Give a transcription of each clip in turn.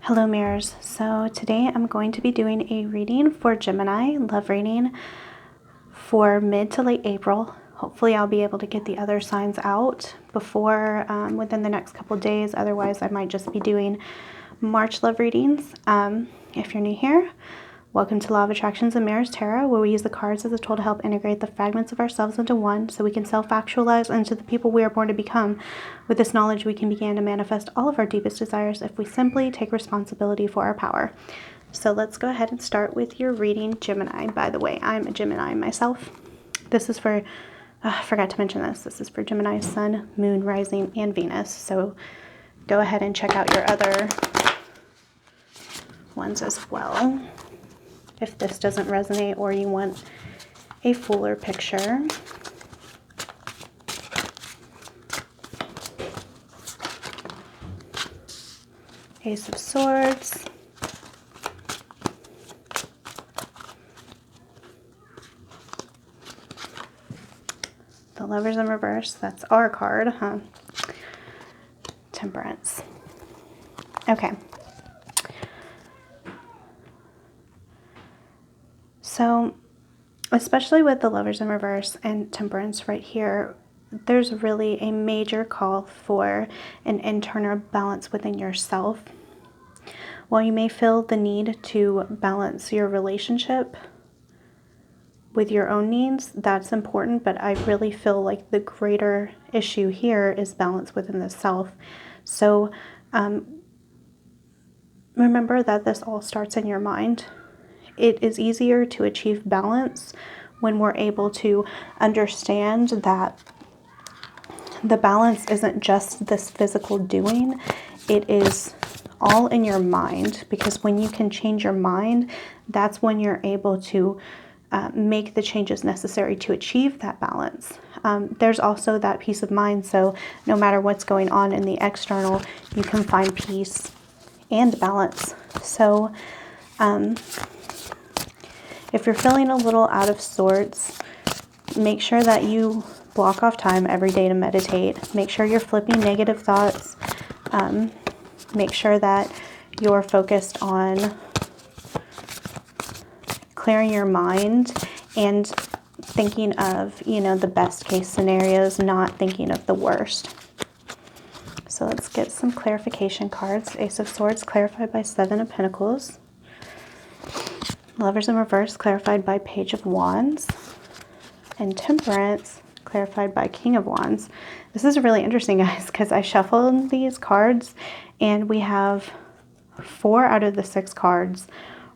Hello mirrors. So today I'm going to be doing a reading for Gemini, love reading for mid to late April. Hopefully I'll be able to get the other signs out before within the next couple days. Otherwise I might just be doing March love readings. If you're new here, welcome to Law of Attractions and Mirrors Tarot, where we use the cards as a tool to help integrate the fragments of ourselves into one so we can self-actualize into the people we are born to become. With this knowledge, we can begin to manifest all of our deepest desires if we simply take responsibility for our power. So let's go ahead and start with your reading, Gemini. By the way, I'm a Gemini myself. This is for, I forgot to mention this. This is for Gemini, Sun, Moon, Rising, and Venus. So go ahead and check out your other ones as well, if this doesn't resonate or you want a fuller picture. Ace of Swords. The Lovers in reverse. That's our card, huh? Temperance. Okay. So, especially with the Lovers in reverse and Temperance right here, there's really a major call for an internal balance within yourself. While you may feel the need to balance your relationship with your own needs, that's important, but I really feel like the greater issue here is balance within the self. So, remember that this all starts in your mind. It is easier to achieve balance when we're able to understand that the balance isn't just this physical doing, it is all in your mind, because when you can change your mind, that's when you're able to make the changes necessary to achieve that balance. There's also that peace of mind, so no matter what's going on in the external, you can find peace and balance. So, if you're feeling a little out of sorts, make sure that you block off time every day to meditate. Make sure you're flipping negative thoughts. Make sure that you're focused on clearing your mind and thinking of, the best case scenarios, not thinking of the worst. So let's get some clarification cards. Ace of Swords clarified by Seven of Pentacles. Lovers in reverse clarified by Page of Wands, and Temperance clarified by King of Wands. This is really interesting, guys, because I shuffled these cards and we have 4 out of the 6 cards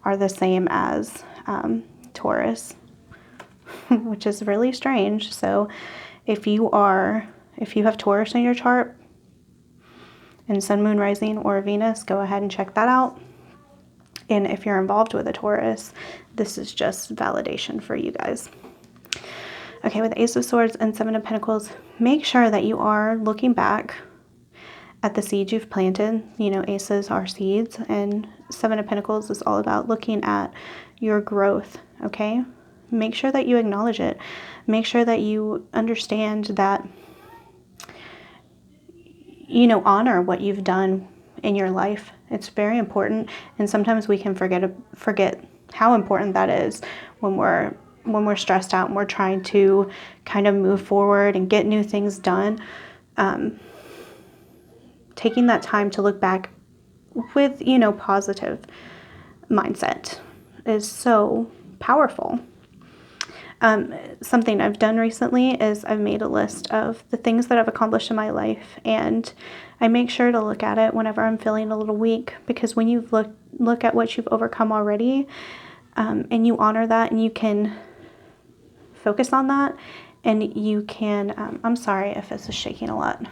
are the same as Taurus, which is really strange. So if you have Taurus in your chart and Sun, Moon, Rising, or Venus, go ahead and check that out. And if you're involved with a Taurus, this is just validation for you guys. Okay, with Ace of Swords and Seven of Pentacles, make sure that you are looking back at the seeds you've planted. Aces are seeds, and Seven of Pentacles is all about looking at your growth, okay? Make sure that you acknowledge it. Make sure that you understand that, honor what you've done in your life. It's very important, and sometimes we can forget how important that is when we're stressed out and we're trying to kind of move forward and get new things done. Taking that time to look back with positive mindset is so powerful. Something I've done recently is I've made a list of the things that I've accomplished in my life, and I make sure to look at it whenever I'm feeling a little weak, because when you look at what you've overcome already, and you honor that, and you can focus on that, and you can, I'm sorry if this is shaking a lot.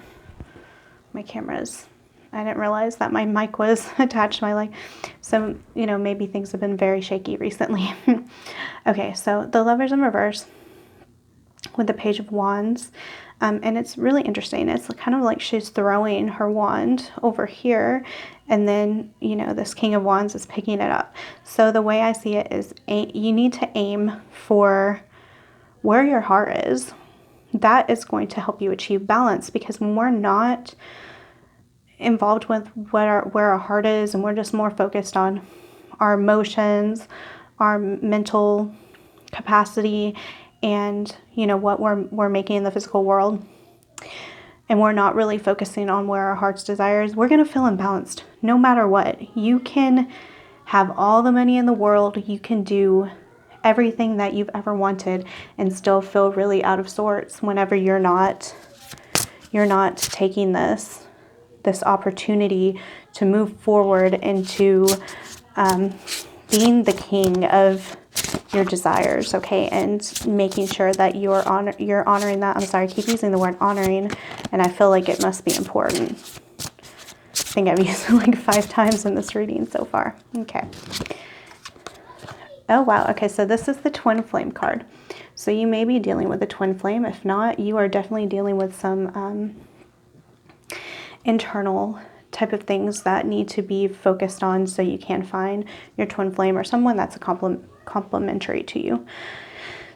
My I didn't realize that my mic was attached to my leg. So, maybe things have been very shaky recently. Okay, so the Lovers in reverse with the Page of Wands. And it's really interesting. It's kind of like she's throwing her wand over here, and then, this King of Wands is picking it up. So the way I see it is you need to aim for where your heart is. That is going to help you achieve balance, because when we're not involved with where our heart is, and we're just more focused on our emotions, our mental capacity, and what we're making in the physical world, and we're not really focusing on where our heart's desire is, we're going to feel imbalanced no matter what. You can have all the money in the world, you can do everything that you've ever wanted, and still feel really out of sorts whenever you're not taking this opportunity to move forward into being the king of your desires, okay, and making sure that you're honoring that. I'm sorry, I keep using the word honoring, and I feel like it must be important. I think I've used it like 5 times in this reading so far. Okay. Oh, wow. Okay, so this is the twin flame card. So you may be dealing with a twin flame. If not, you are definitely dealing with some internal type of things that need to be focused on so you can find your twin flame or someone that's complementary to you.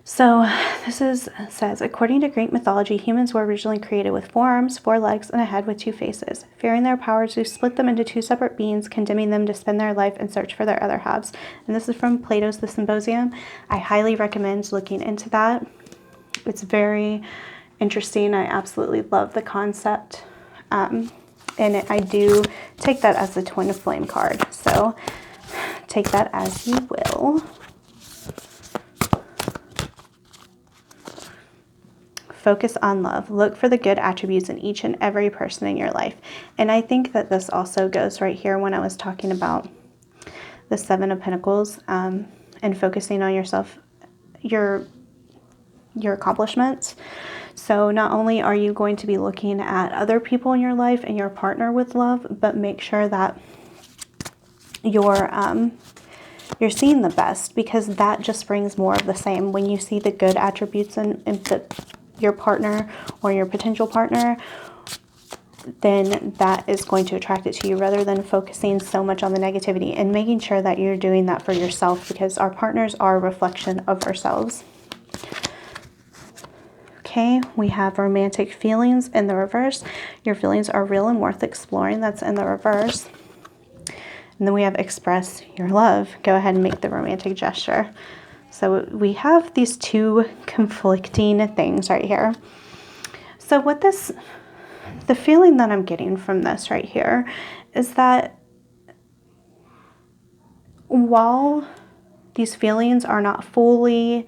So this says, according to Greek mythology, humans were originally created with 4 arms, 4 legs, and a head with 2 faces. Fearing their power, Zeus split them into 2 separate beings, condemning them to spend their life in search for their other halves. And this is from Plato's The Symposium. I highly recommend looking into that. It's very interesting. I absolutely love the concept. And I do take that as the twin flame card. So take that as you will. Focus on love. Look for the good attributes in each and every person in your life. And I think that this also goes right here when I was talking about the 7 of Pentacles and focusing on yourself, your accomplishments. So not only are you going to be looking at other people in your life and your partner with love, but make sure that you're seeing the best, because that just brings more of the same. When you see the good attributes in your partner or your potential partner, then that is going to attract it to you, rather than focusing so much on the negativity, and making sure that you're doing that for yourself, because our partners are a reflection of ourselves. Okay, we have romantic feelings in the reverse. Your feelings are real and worth exploring. That's in the reverse. And then we have express your love. Go ahead and make the romantic gesture. So we have these 2 conflicting things right here. So the feeling that I'm getting from this right here is that while these feelings are not fully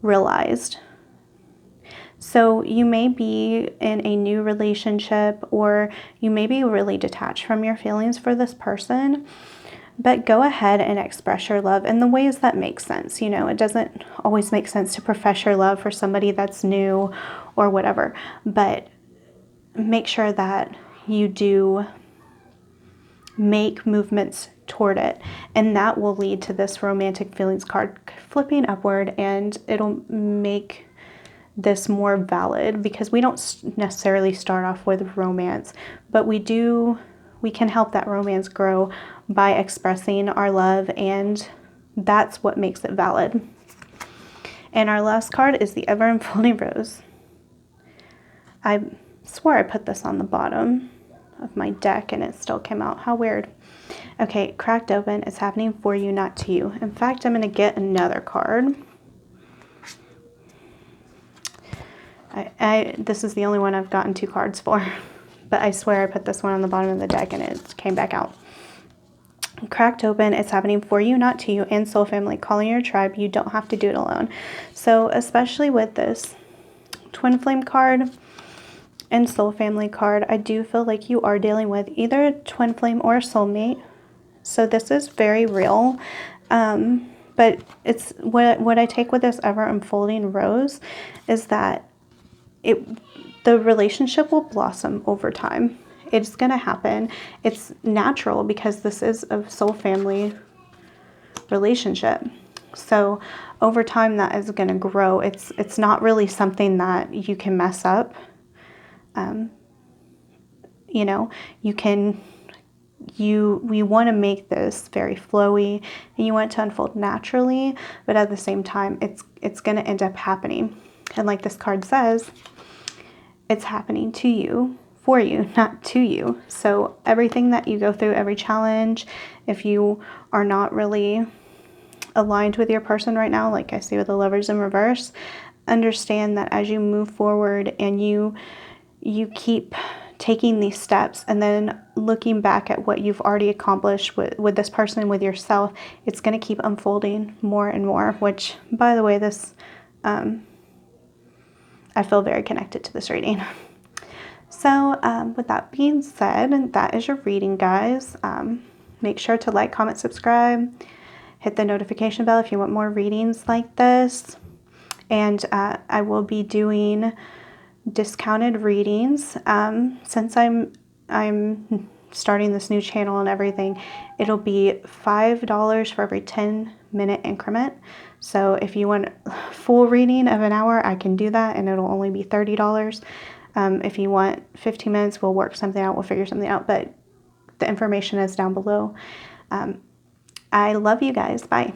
realized, so you may be in a new relationship, or you may be really detached from your feelings for this person, but go ahead and express your love in the ways that make sense. It doesn't always make sense to profess your love for somebody that's new or whatever, but make sure that you do make movements toward it, and that will lead to this romantic feelings card flipping upward, and it'll make this more valid, because we don't necessarily start off with romance, but we can help that romance grow by expressing our love, and that's what makes it valid. And our last card is the ever unfolding rose. I swore I put this on the bottom of my deck and it still came out. How weird. Okay, cracked open. It's happening for you, not to you. In fact, I'm going to get another card. This is the only one I've gotten 2 cards for, but I swear I put this one on the bottom of the deck and it came back out. Cracked open, it's happening for you, not to you, and soul family, calling your tribe. You don't have to do it alone. So especially with this twin flame card and soul family card, I do feel like you are dealing with either a twin flame or a soulmate. So this is very real. But it's what I take with this ever unfolding rose is that the relationship will blossom over time. It's going to happen. It's natural because this is a soul family relationship. So over time that is going to grow. It's not really something that you can mess up. We want to make this very flowy, and you want it to unfold naturally, but at the same time it's going to end up happening. And like this card says, it's happening to you for you, not to you. So everything that you go through, every challenge, if you are not really aligned with your person right now, like I see with the Lovers in reverse, understand that as you move forward and you keep taking these steps and then looking back at what you've already accomplished with this person and with yourself, it's going to keep unfolding more and more, which, by the way, this I feel very connected to this reading. So with that being said, that is your reading, guys. Make sure to like, comment, subscribe, hit the notification bell if you want more readings like this. And I will be doing discounted readings. Since I'm starting this new channel and everything, it'll be $5 for every 10-minute increment. So if you want a full reading of an hour, I can do that, and it'll only be $30. If you want 15 minutes, we'll work something out, we'll figure something out, but the information is down below. I love you guys. Bye.